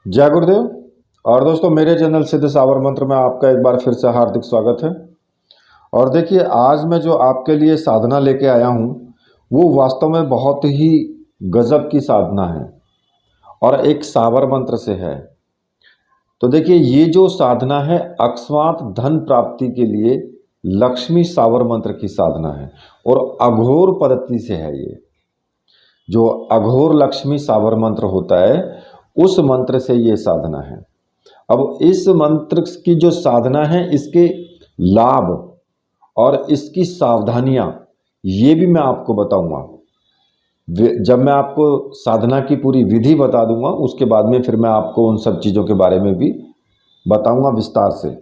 जय गुरुदेव। और दोस्तों, मेरे चैनल सिद्ध सावर मंत्र में आपका एक बार फिर से हार्दिक स्वागत है। और देखिए, आज मैं जो आपके लिए साधना लेके आया हूँ वो वास्तव में बहुत ही गजब की साधना है और एक सावर मंत्र से है। तो देखिए, ये जो साधना है अकस्मात धन प्राप्ति के लिए लक्ष्मी सावर मंत्र की साधना है और अघोर पद्धति से है। ये जो अघोर लक्ष्मी सावर मंत्र होता है उस मंत्र से ये साधना है। अब इस मंत्र की जो साधना है, इसके लाभ और इसकी सावधानियां ये भी मैं आपको बताऊंगा। जब मैं आपको साधना की पूरी विधि बता दूंगा उसके बाद में फिर मैं आपको उन सब चीज़ों के बारे में भी बताऊंगा विस्तार से।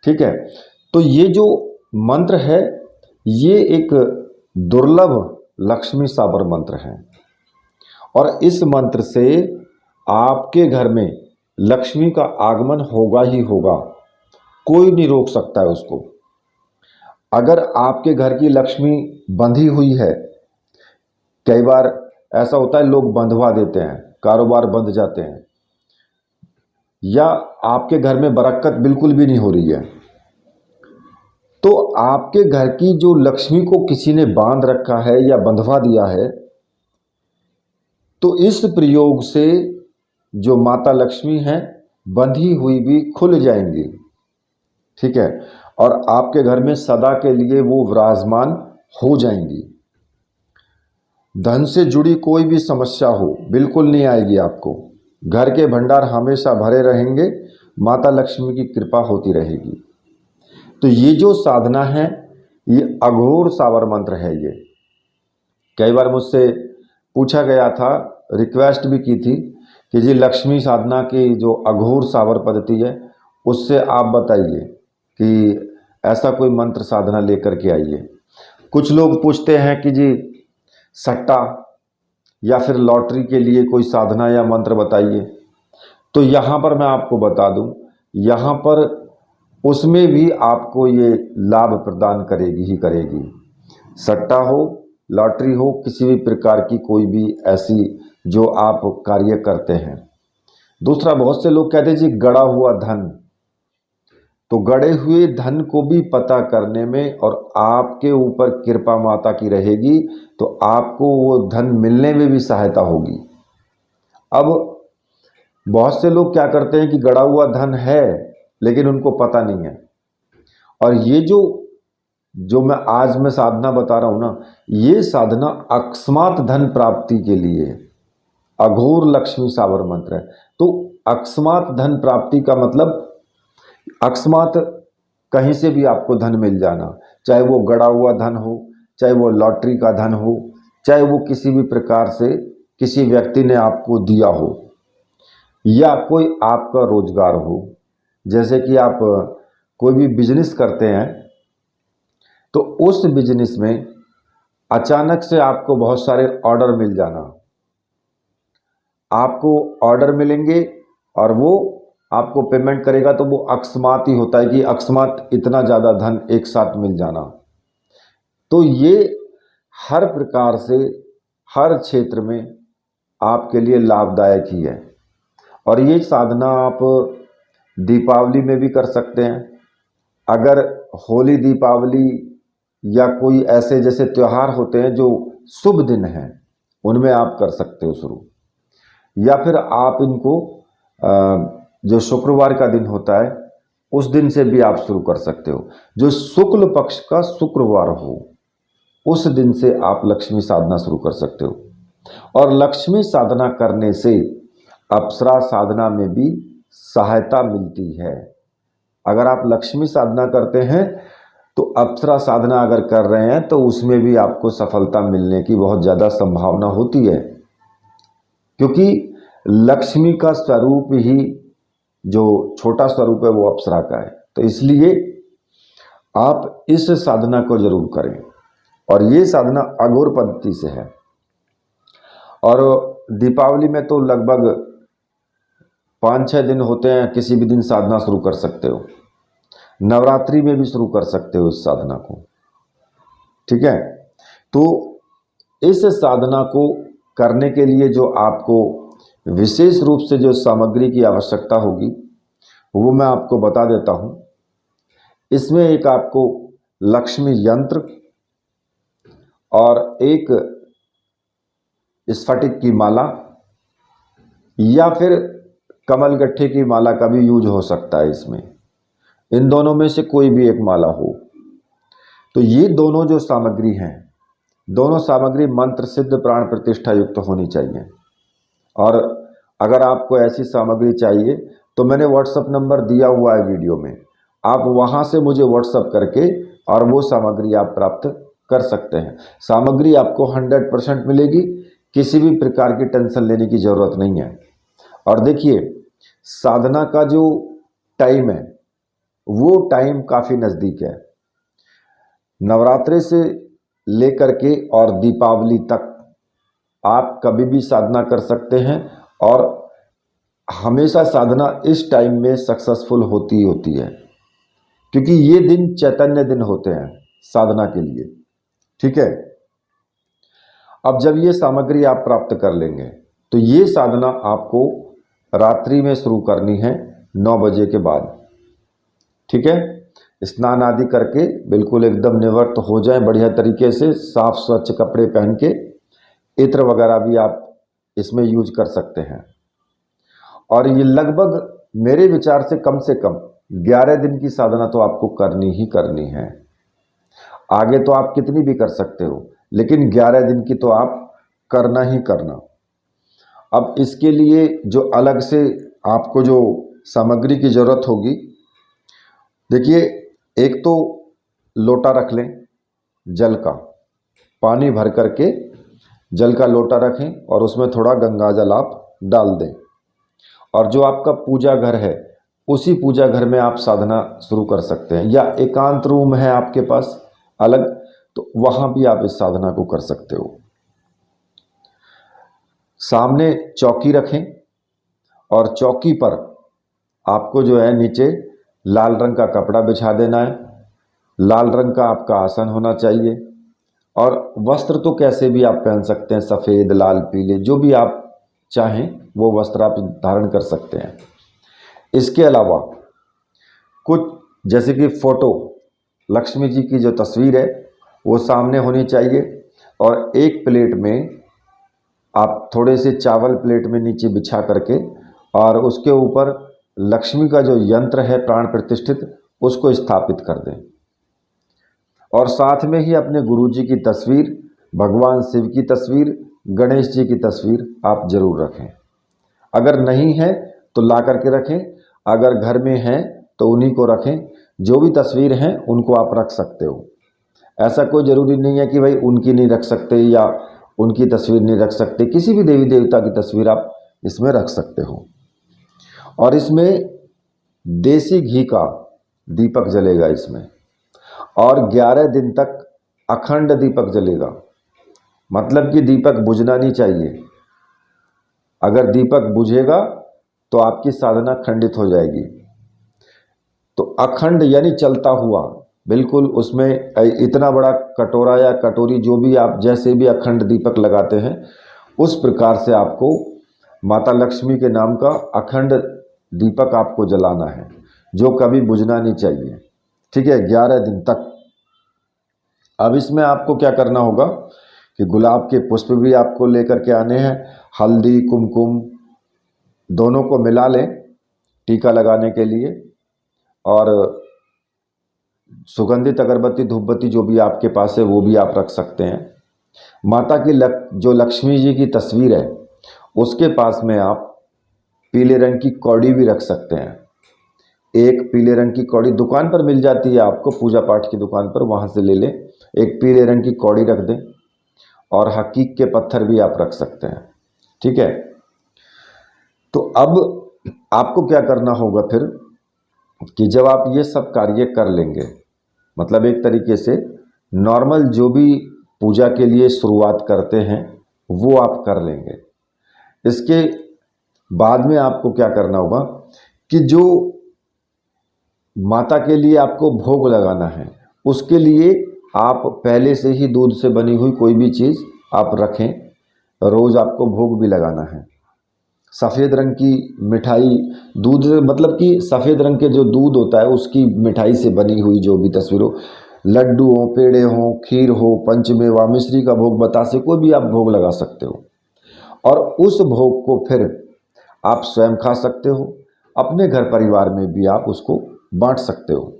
ठीक है। तो ये जो मंत्र है ये एक दुर्लभ लक्ष्मी सावर मंत्र है और इस मंत्र से आपके घर में लक्ष्मी का आगमन होगा ही होगा। कोई नहीं रोक सकता है उसको। अगर आपके घर की लक्ष्मी बंधी हुई है, कई बार ऐसा होता है लोग बंधवा देते हैं, कारोबार बंध जाते हैं, या आपके घर में बरकत बिल्कुल भी नहीं हो रही है, तो आपके घर की जो लक्ष्मी को किसी ने बांध रखा है या बंधवा दिया है, तो इस प्रयोग से जो माता लक्ष्मी है बंधी हुई भी खुल जाएंगी। ठीक है। और आपके घर में सदा के लिए वो विराजमान हो जाएंगी। धन से जुड़ी कोई भी समस्या हो बिल्कुल नहीं आएगी आपको। घर के भंडार हमेशा भरे रहेंगे, माता लक्ष्मी की कृपा होती रहेगी। तो ये जो साधना है ये अघोर सावर मंत्र है। ये कई बार मुझसे पूछा गया था, रिक्वेस्ट भी की थी कि जी लक्ष्मी साधना की जो अघोर सावर पद्धति है उससे आप बताइए कि ऐसा कोई मंत्र साधना लेकर के आइए। कुछ लोग पूछते हैं कि जी सट्टा या फिर लॉटरी के लिए कोई साधना या मंत्र बताइए। तो यहाँ पर मैं आपको बता दूं, यहाँ पर उसमें भी आपको ये लाभ प्रदान करेगी ही करेगी। सट्टा हो, लॉटरी हो, किसी भी प्रकार की कोई भी ऐसी जो आप कार्य करते हैं। दूसरा, बहुत से लोग कहते हैं जी गड़ा हुआ धन, तो गड़े हुए धन को भी पता करने में और आपके ऊपर कृपा माता की रहेगी तो आपको वो धन मिलने में भी सहायता होगी। अब बहुत से लोग क्या करते हैं कि गड़ा हुआ धन है लेकिन उनको पता नहीं है। और ये जो मैं आज में साधना बता रहा हूं ना, ये साधना अकस्मात धन प्राप्ति के लिए अघोर लक्ष्मी सावर मंत्र है। तो अकस्मात धन प्राप्ति का मतलब अकस्मात कहीं से भी आपको धन मिल जाना, चाहे वो गड़ा हुआ धन हो, चाहे वो लॉटरी का धन हो, चाहे वो किसी भी प्रकार से किसी व्यक्ति ने आपको दिया हो, या कोई आपका रोजगार हो। जैसे कि आप कोई भी बिजनेस करते हैं तो उस बिजनेस में अचानक से आपको बहुत सारे ऑर्डर मिल जाना। आपको ऑर्डर मिलेंगे और वो आपको पेमेंट करेगा, तो वो अकस्मात ही होता है कि अकस्मात इतना ज़्यादा धन एक साथ मिल जाना। तो ये हर प्रकार से हर क्षेत्र में आपके लिए लाभदायक ही है। और ये साधना आप दीपावली में भी कर सकते हैं। अगर होली, दीपावली या कोई ऐसे जैसे त्यौहार होते हैं जो शुभ दिन हैं उनमें आप कर सकते हो शुरू। या फिर आप इनको जो शुक्रवार का दिन होता है उस दिन से भी आप शुरू कर सकते हो। जो शुक्ल पक्ष का शुक्रवार हो उस दिन से आप लक्ष्मी साधना शुरू कर सकते हो। और लक्ष्मी साधना करने से अप्सरा साधना में भी सहायता मिलती है। अगर आप लक्ष्मी साधना करते हैं तो अप्सरा साधना अगर कर रहे हैं तो उसमें भी आपको सफलता मिलने की बहुत ज़्यादा संभावना होती है, क्योंकि लक्ष्मी का स्वरूप ही जो छोटा स्वरूप है वो अप्सरा का है। तो इसलिए आप इस साधना को जरूर करें। और ये साधना अघोर पद्धति से है। और दीपावली में तो लगभग 5-6 दिन होते हैं, किसी भी दिन साधना शुरू कर सकते हो। नवरात्रि में भी शुरू कर सकते हो इस साधना को। ठीक है। तो इस साधना को करने के लिए जो आपको विशेष रूप से जो सामग्री की आवश्यकता होगी वो मैं आपको बता देता हूँ। इसमें एक आपको लक्ष्मी यंत्र और एक स्फटिक की माला या फिर कमल गट्ठे की माला का भी यूज हो सकता है। इसमें इन दोनों में से कोई भी एक माला हो। तो ये दोनों जो सामग्री हैं, दोनों सामग्री मंत्र सिद्ध प्राण प्रतिष्ठा युक्त होनी चाहिए। और अगर आपको ऐसी सामग्री चाहिए तो मैंने व्हाट्सएप नंबर दिया हुआ है वीडियो में, आप वहां से मुझे व्हाट्सएप करके और वो सामग्री आप प्राप्त कर सकते हैं। सामग्री आपको 100% मिलेगी, किसी भी प्रकार की टेंशन लेने की ज़रूरत नहीं है। और देखिए, साधना का जो टाइम है वो टाइम काफ़ी नज़दीक है। नवरात्रि से लेकर के और दीपावली तक आप कभी भी साधना कर सकते हैं और हमेशा साधना इस टाइम में सक्सेसफुल होती है, क्योंकि ये दिन चैतन्य दिन होते हैं साधना के लिए। ठीक है, अब जब ये सामग्री आप प्राप्त कर लेंगे तो ये साधना आपको रात्रि में शुरू करनी है 9 बजे के बाद। ठीक है, स्नान आदि करके बिल्कुल एकदम निवृत्त हो जाएं बढ़िया तरीके से, साफ स्वच्छ कपड़े पहन के। इत्र वगैरह भी आप इसमें यूज कर सकते हैं। और ये लगभग मेरे विचार से कम 11 दिन की साधना तो आपको करनी ही करनी है। आगे तो आप कितनी भी कर सकते हो, लेकिन 11 दिन की तो आप करना ही करना। अब इसके लिए जो अलग से आपको जो सामग्री की ज़रूरत होगी, देखिए, एक तो लोटा रख लें जल का, पानी भर करके जल का लोटा रखें और उसमें थोड़ा गंगा जल आप डाल दें। और जो आपका पूजा घर है उसी पूजा घर में आप साधना शुरू कर सकते हैं, या एकांत रूम है आपके पास अलग तो वहाँ भी आप इस साधना को कर सकते हो। सामने चौकी रखें और चौकी पर आपको जो है नीचे लाल रंग का कपड़ा बिछा देना है। लाल रंग का आपका आसन होना चाहिए और वस्त्र तो कैसे भी आप पहन सकते हैं, सफ़ेद, लाल, पीले, जो भी आप चाहें वो वस्त्र आप धारण कर सकते हैं। इसके अलावा कुछ जैसे कि फ़ोटो, लक्ष्मी जी की जो तस्वीर है वो सामने होनी चाहिए। और एक प्लेट में आप थोड़े से चावल प्लेट में नीचे बिछा करके और उसके ऊपर लक्ष्मी का जो यंत्र है प्राण प्रतिष्ठित उसको स्थापित कर दें। और साथ में ही अपने गुरुजी की तस्वीर, भगवान शिव की तस्वीर, गणेश जी की तस्वीर आप जरूर रखें। अगर नहीं है तो ला करके रखें, अगर घर में हैं तो उन्हीं को रखें। जो भी तस्वीर हैं उनको आप रख सकते हो। ऐसा कोई ज़रूरी नहीं है कि भाई उनकी नहीं रख सकते या उनकी तस्वीर नहीं रख सकते, किसी भी देवी देवता की तस्वीर आप इसमें रख सकते हो। और इसमें देसी घी का दीपक जलेगा इसमें, और 11 दिन तक अखंड दीपक जलेगा। मतलब कि दीपक बुझना नहीं चाहिए। अगर दीपक बुझेगा तो आपकी साधना खंडित हो जाएगी। तो अखंड यानी चलता हुआ, बिल्कुल उसमें इतना बड़ा कटोरा या कटोरी जो भी आप जैसे भी अखंड दीपक लगाते हैं उस प्रकार से आपको माता लक्ष्मी के नाम का अखंड दीपक आपको जलाना है, जो कभी बुझना नहीं चाहिए। ठीक है, 11 दिन तक। अब इसमें आपको क्या करना होगा कि गुलाब के पुष्प भी आपको लेकर के आने हैं, हल्दी, कुमकुम दोनों को मिला लें टीका लगाने के लिए, और सुगंधित अगरबत्ती, धूपबत्ती जो भी आपके पास है वो भी आप रख सकते हैं। माता की जो लक्ष्मी जी की तस्वीर है उसके पास में आप पीले रंग की कौड़ी भी रख सकते हैं। एक पीले रंग की कौड़ी दुकान पर मिल जाती है आपको, पूजा पाठ की दुकान पर, वहाँ से ले लें। एक पीले रंग की कौड़ी रख दें और हकीक के पत्थर भी आप रख सकते हैं। ठीक है, तो अब आपको क्या करना होगा फिर कि जब आप ये सब कार्य कर लेंगे, मतलब एक तरीके से नॉर्मल जो भी पूजा के लिए शुरुआत करते हैं वो आप कर लेंगे। इसके बाद में आपको क्या करना होगा कि जो माता के लिए आपको भोग लगाना है उसके लिए आप पहले से ही दूध से बनी हुई कोई भी चीज़ आप रखें। रोज़ आपको भोग भी लगाना है सफ़ेद रंग की मिठाई, दूध मतलब कि सफ़ेद रंग के जो दूध होता है उसकी मिठाई से बनी हुई जो भी तस्वीर हो, लड्डू हो, पेड़े हो, खीर हो, पंचमेवा, मिश्री का भोग, बतासे, कोई भी आप भोग लगा सकते हो। और उस भोग को फिर आप स्वयं खा सकते हो, अपने घर परिवार में भी आप उसको बांट सकते हो।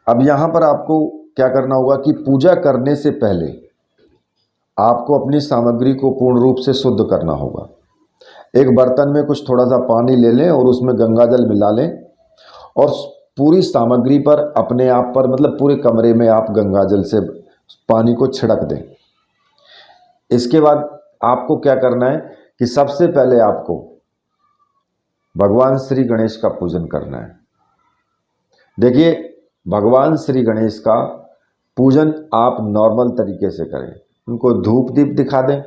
अब यहाँ पर आपको क्या करना होगा कि पूजा करने से पहले आपको अपनी सामग्री को पूर्ण रूप से शुद्ध करना होगा। एक बर्तन में कुछ थोड़ा सा पानी ले लें और उसमें गंगा जल मिला लें और पूरी सामग्री पर, अपने आप पर, मतलब पूरे कमरे में आप गंगा जल से पानी को छिड़क दें। इसके बाद आपको क्या करना है कि सबसे पहले आपको भगवान श्री गणेश का पूजन करना है। देखिए, भगवान श्री गणेश का पूजन आप नॉर्मल तरीके से करें। उनको धूप दीप दिखा दें,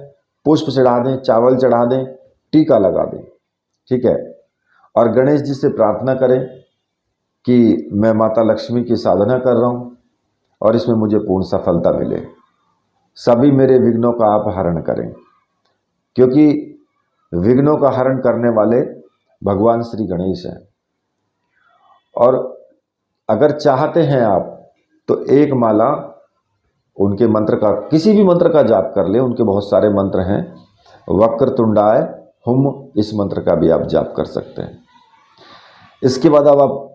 पुष्प चढ़ा दें, चावल चढ़ा दें, टीका लगा दें, ठीक है। और गणेश जी से प्रार्थना करें कि मैं माता लक्ष्मी की साधना कर रहा हूँ और इसमें मुझे पूर्ण सफलता मिले, सभी मेरे विघ्नों का आप हरण करें, क्योंकि विघ्नों का हरण करने वाले भगवान श्री गणेश हैं। और अगर चाहते हैं आप तो एक माला उनके मंत्र का, किसी भी मंत्र का जाप कर ले, उनके बहुत सारे मंत्र हैं। वक्रतुंडाय हुम, इस मंत्र का भी आप जाप कर सकते हैं। इसके बाद अब आप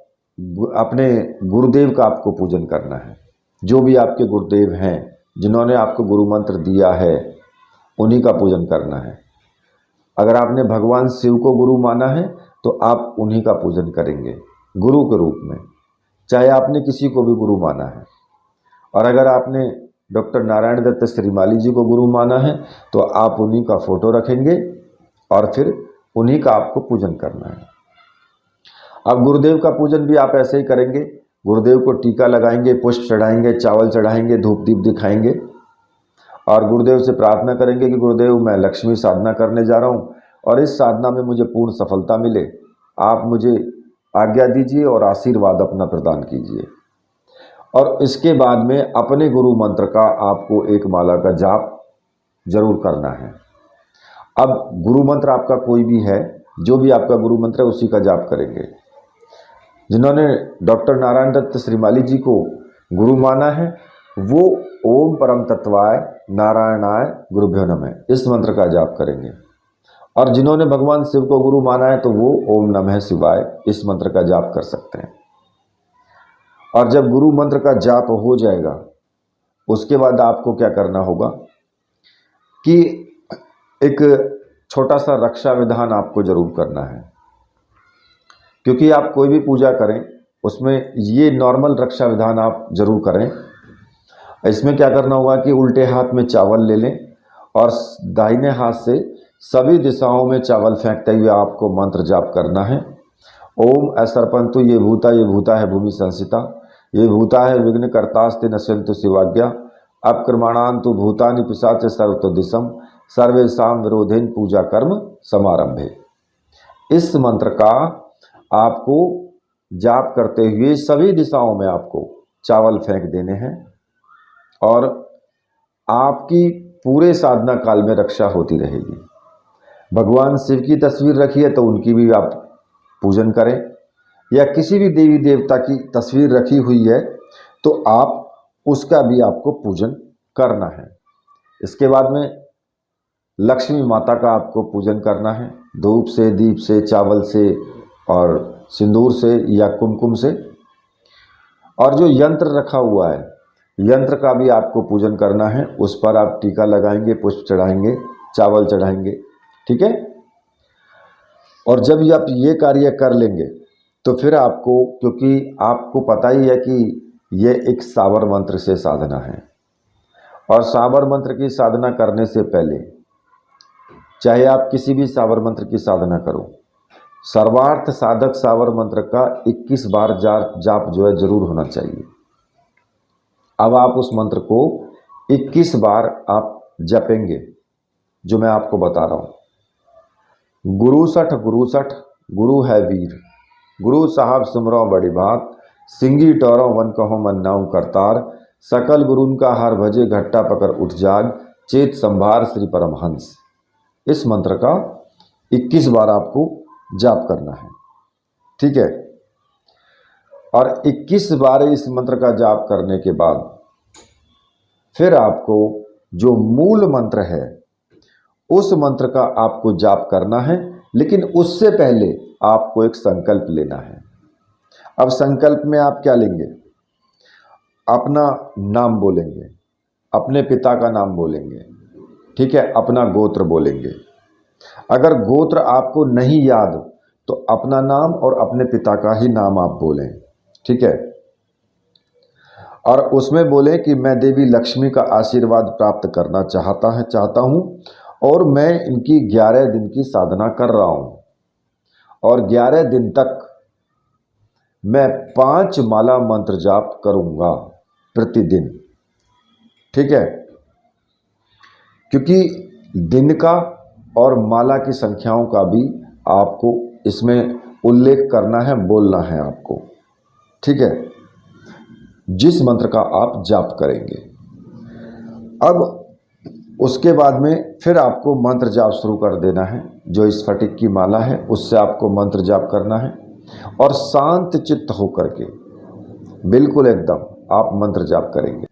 अपने गुरुदेव का आपको पूजन करना है। जो भी आपके गुरुदेव हैं, जिन्होंने आपको गुरु मंत्र दिया है, उन्हीं का पूजन करना है। अगर आपने भगवान शिव को गुरु माना है तो आप उन्हीं का पूजन करेंगे गुरु के रूप में, चाहे आपने किसी को भी गुरु माना है। और अगर आपने डॉक्टर नारायण दत्त श्रीमाली जी को गुरु माना है तो आप उन्हीं का फोटो रखेंगे और फिर उन्हीं का आपको पूजन करना है। अब गुरुदेव का पूजन भी आप ऐसे ही करेंगे। गुरुदेव को टीका लगाएंगे, पुष्प चढ़ाएंगे, चावल चढ़ाएंगे, धूप दीप दिखाएंगे और गुरुदेव से प्रार्थना करेंगे कि गुरुदेव, मैं लक्ष्मी साधना करने जा रहा हूँ और इस साधना में मुझे पूर्ण सफलता मिले, आप मुझे आज्ञा दीजिए और आशीर्वाद अपना प्रदान कीजिए। और इसके बाद में अपने गुरु मंत्र का आपको एक माला का जाप जरूर करना है। अब गुरु मंत्र आपका कोई भी है, जो भी आपका गुरु मंत्र है उसी का जाप करेंगे। जिन्होंने डॉक्टर नारायण दत्त श्रीमाली जी को गुरु माना है वो ओम परम तत्वाय नारायणाय गुरुभ्यो नमः, इस मंत्र का जाप करेंगे। और जिन्होंने भगवान शिव को गुरु माना है तो वो ओम नमः शिवाय, इस मंत्र का जाप कर सकते हैं। और जब गुरु मंत्र का जाप हो जाएगा उसके बाद आपको क्या करना होगा कि एक छोटा सा रक्षा विधान आपको जरूर करना है, क्योंकि आप कोई भी पूजा करें उसमें ये नॉर्मल रक्षा विधान आप जरूर करें। इसमें क्या करना होगा कि उल्टे हाथ में चावल ले लें और दाहिने हाथ से सभी दिशाओं में चावल फेंकते हुए आपको मंत्र जाप करना है। ओम असर्पंतु ये भूता है भूमि संसिता, ये भूता है विघ्न कर्तास्ते नश्यन्तु शिवाज्ञा, अप्रमाणान्तु भूतानि पिशाच सर्वतो दिशम, सर्वेषां विरोधेन पूजा कर्म समारंभे। इस मंत्र का आपको जाप करते हुए सभी दिशाओं में आपको चावल फेंक देने हैं और आपकी पूरे साधना काल में रक्षा होती रहेगी। भगवान शिव की तस्वीर रखी है तो उनकी भी आप पूजन करें, या किसी भी देवी देवता की तस्वीर रखी हुई है तो आप उसका भी आपको पूजन करना है। इसके बाद में लक्ष्मी माता का आपको पूजन करना है, धूप से, दीप से, चावल से और सिंदूर से या कुमकुम से। और जो यंत्र रखा हुआ है, यंत्र का भी आपको पूजन करना है, उस पर आप टीका लगाएंगे, पुष्प चढ़ाएंगे, चावल चढ़ाएंगे, ठीक है। और जब आप ये कार्य कर लेंगे तो फिर आपको, क्योंकि आपको पता ही है कि ये एक सावर मंत्र से साधना है और सावर मंत्र की साधना करने से पहले, चाहे आप किसी भी सावर मंत्र की साधना करो, सर्वार्थ साधक सावर मंत्र का 21 बार जाप जो है जरूर होना चाहिए। अब आप उस मंत्र को 21 बार आप जपेंगे, जो मैं आपको बता रहा हूँ। गुरु सठ गुरु है वीर, गुरु साहब सुमरो बड़ी बात, सिंगी टोरो वन कहो मन नाऊ करतार, सकल गुरुन का हर भजे घट्टा पकर उठ जाग, चेत संभार श्री परमहंस। इस मंत्र का 21 बार आपको जाप करना है। ठीक है, और 21 बार इस मंत्र का जाप करने के बाद फिर आपको जो मूल मंत्र है उस मंत्र का आपको जाप करना है, लेकिन उससे पहले आपको एक संकल्प लेना है। अब संकल्प में आप क्या लेंगे? अपना नाम बोलेंगे, अपने पिता का नाम बोलेंगे, ठीक है, अपना गोत्र बोलेंगे। अगर गोत्र आपको नहीं याद तो अपना नाम और अपने पिता का ही नाम आप बोलें, ठीक है। और उसमें बोलें कि मैं देवी लक्ष्मी का आशीर्वाद प्राप्त करना चाहता हूँ और मैं इनकी 11 दिन की साधना कर रहा हूँ और 11 दिन तक मैं 5 माला मंत्र जाप करूँगा प्रतिदिन, ठीक है। क्योंकि दिन का और माला की संख्याओं का भी आपको इसमें उल्लेख करना है, बोलना है आपको, ठीक है, जिस मंत्र का आप जाप करेंगे। अब उसके बाद में फिर आपको मंत्र जाप शुरू कर देना है। जो स्फटिक की माला है उससे आपको मंत्र जाप करना है और शांत चित्त होकर के बिल्कुल एकदम आप मंत्र जाप करेंगे।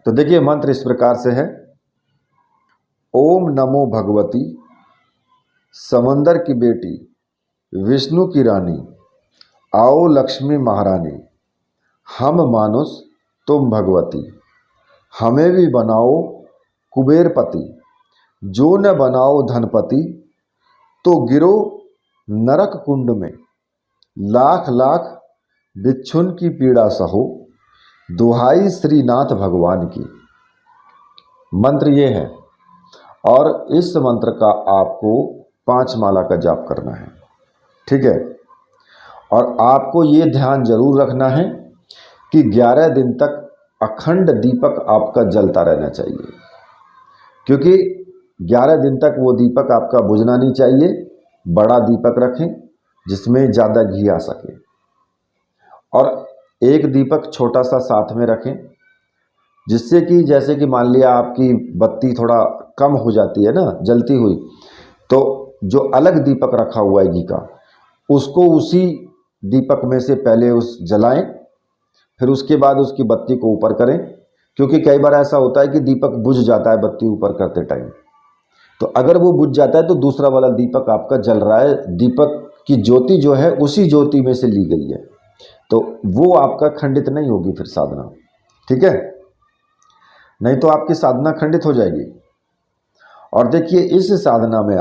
तो देखिए मंत्र इस प्रकार से है, ओम नमो भगवती समंदर की बेटी विष्णु की रानी, आओ लक्ष्मी महारानी, हम मानुष तुम भगवती, हमें भी बनाओ कुबेरपति, जो न बनाओ धनपति तो गिरो नरक कुंड में, लाख लाख भिक्षुन की पीड़ा सहो, दुहाई श्रीनाथ भगवान की। मंत्र ये है और इस मंत्र का आपको 5 माला का जाप करना है, ठीक है। और आपको ये ध्यान जरूर रखना है कि 11 दिन तक अखंड दीपक आपका जलता रहना चाहिए, क्योंकि 11 दिन तक वो दीपक आपका बुझना नहीं चाहिए। बड़ा दीपक रखें जिसमें ज़्यादा घी आ सके और एक दीपक छोटा सा साथ में रखें, जिससे कि जैसे कि मान लिया आपकी बत्ती थोड़ा कम हो जाती है ना जलती हुई, तो जो अलग दीपक रखा हुआ है घी का, उसको उसी दीपक में से पहले उस जलाएं, फिर उसके बाद उसकी बत्ती को ऊपर करें। क्योंकि कई बार ऐसा होता है कि दीपक बुझ जाता है बत्ती ऊपर करते टाइम, तो अगर वो बुझ जाता है तो दूसरा वाला दीपक आपका जल रहा है, दीपक की ज्योति जो है उसी ज्योति में से ली गई है, तो वो आपका खंडित नहीं होगी फिर साधना, ठीक है, नहीं तो आपकी साधना खंडित हो जाएगी। और देखिए इस साधना में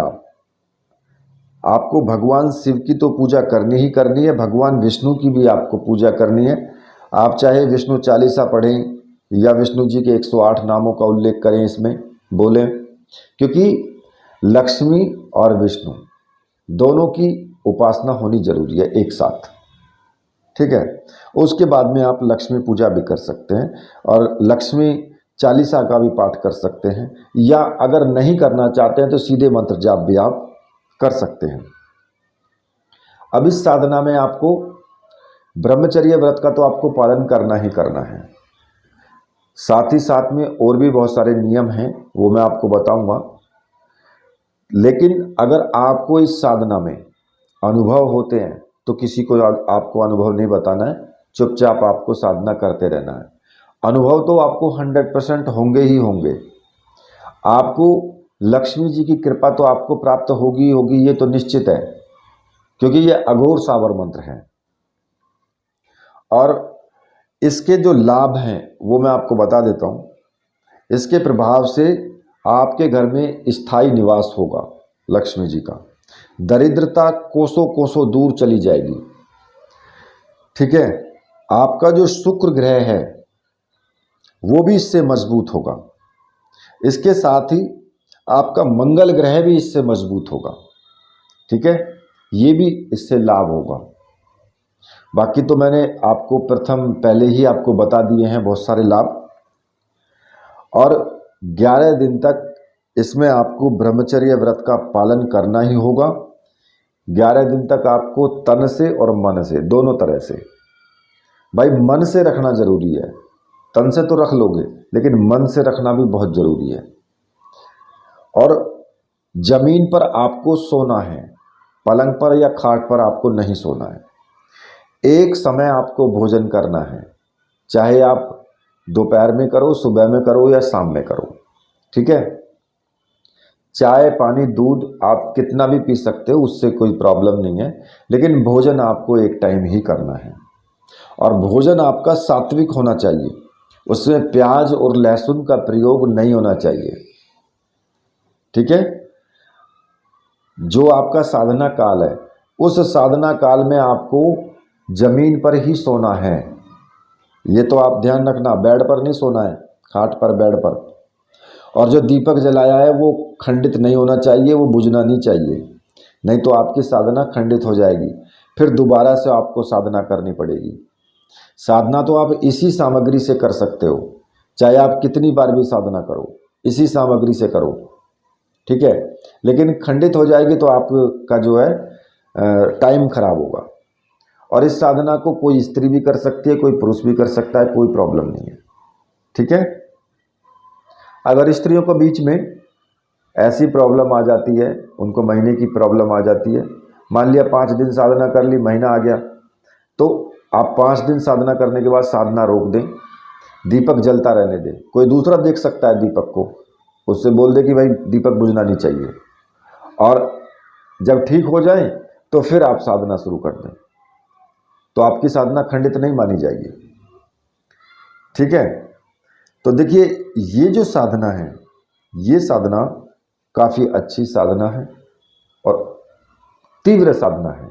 आपको भगवान शिव की तो पूजा करनी ही करनी है, भगवान विष्णु की भी आपको पूजा करनी है। आप चाहे विष्णु चालीसा पढ़ें या विष्णु जी के 108 नामों का उल्लेख करें, इसमें बोलें, क्योंकि लक्ष्मी और विष्णु दोनों की उपासना होनी जरूरी है एक साथ, ठीक है। उसके बाद में आप लक्ष्मी पूजा भी कर सकते हैं और लक्ष्मी चालीसा का भी पाठ कर सकते हैं, या अगर नहीं करना चाहते हैं तो सीधे मंत्र जाप भी आप कर सकते हैं। अब इस साधना में आपको ब्रह्मचर्य व्रत का तो आपको पालन करना ही करना है, साथ ही साथ में और भी बहुत सारे नियम हैं, वो मैं आपको बताऊंगा। लेकिन अगर आपको इस साधना में अनुभव होते हैं तो किसी को आपको अनुभव नहीं बताना है, चुपचाप आपको साधना करते रहना है। अनुभव तो आपको 100% होंगे ही होंगे, आपको लक्ष्मी जी की कृपा तो आपको प्राप्त होगी होगी, ये तो निश्चित है, क्योंकि ये अघोर सावर मंत्र है। और इसके जो लाभ हैं वो मैं आपको बता देता हूँ। इसके प्रभाव से आपके घर में स्थायी निवास होगा लक्ष्मी जी का, दरिद्रता कोसों कोसों दूर चली जाएगी, ठीक है। आपका जो शुक्र ग्रह है वो भी इससे मजबूत होगा, इसके साथ ही आपका मंगल ग्रह भी इससे मजबूत होगा, ठीक है, ये भी इससे लाभ होगा। बाकी तो मैंने आपको पहले ही आपको बता दिए हैं बहुत सारे लाभ। और 11 दिन तक इसमें आपको ब्रह्मचर्य व्रत का पालन करना ही होगा। 11 दिन तक आपको तन से और मन से, दोनों तरह से, भाई मन से रखना जरूरी है, तन से तो रख लोगे लेकिन मन से रखना भी बहुत जरूरी है। और जमीन पर आपको सोना है, पलंग पर या खाट पर आपको नहीं सोना है। एक समय आपको भोजन करना है, चाहे आप दोपहर में करो, सुबह में करो या शाम में करो, ठीक है। चाय, पानी, दूध आप कितना भी पी सकते हो, उससे कोई प्रॉब्लम नहीं है, लेकिन भोजन आपको एक टाइम ही करना है। और भोजन आपका सात्विक होना चाहिए, उसमें प्याज और लहसुन का प्रयोग नहीं होना चाहिए, ठीक है। जो आपका साधना काल है, उस साधना काल में आपको जमीन पर ही सोना है। ये तो आप ध्यान रखना, बेड पर नहीं सोना है, खाट पर, बेड पर। और जो दीपक जलाया है वो खंडित नहीं होना चाहिए, वो बुझना नहीं चाहिए, नहीं तो आपकी साधना खंडित हो जाएगी, फिर दोबारा से आपको साधना करनी पड़ेगी। साधना तो आप इसी सामग्री से कर सकते हो, चाहे आप कितनी बार भी साधना करो, इसी सामग्री से करो, ठीक है। लेकिन खंडित हो जाएगी तो आपका जो है टाइम खराब होगा। और इस साधना को कोई स्त्री भी कर सकती है, कोई पुरुष भी कर सकता है, कोई प्रॉब्लम नहीं है, ठीक है। अगर स्त्रियों को बीच में ऐसी प्रॉब्लम आ जाती है, उनको महीने की प्रॉब्लम आ जाती है, मान लिया 5 दिन साधना कर ली, महीना आ गया, तो आप 5 दिन साधना करने के बाद साधना रोक दें, दीपक जलता रहने दें। कोई दूसरा देख सकता है दीपक को, उससे बोल दे कि भाई दीपक बुझना नहीं चाहिए, और जब ठीक हो जाए तो फिर आप साधना शुरू कर दें, तो आपकी साधना खंडित नहीं मानी जाएगी, ठीक है। तो देखिए, ये जो साधना है, ये साधना काफ़ी अच्छी साधना है और तीव्र साधना है।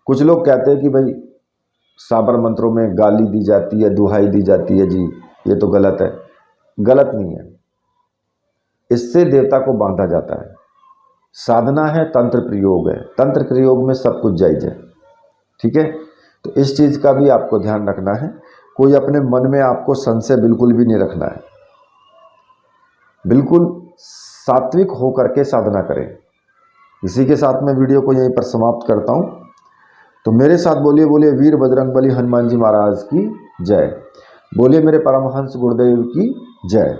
कुछ लोग कहते हैं कि भाई साबर मंत्रों में गाली दी जाती है, दुहाई दी जाती है, जी ये तो गलत है। गलत नहीं है, इससे देवता को बांधा जाता है। साधना है, तंत्र प्रयोग है, तंत्र प्रयोग में सब कुछ जायज है, ठीक है। तो इस चीज़ का भी आपको ध्यान रखना है, कोई अपने मन में आपको संशय बिल्कुल भी नहीं रखना है, बिल्कुल सात्विक होकर के साधना करें। इसी के साथ मैं वीडियो को यहीं पर समाप्त करता हूं। तो मेरे साथ बोलिए, बोलिए वीर बजरंगबली हनुमान जी महाराज की जय, बोलिए मेरे परमहंस गुरुदेव की जय।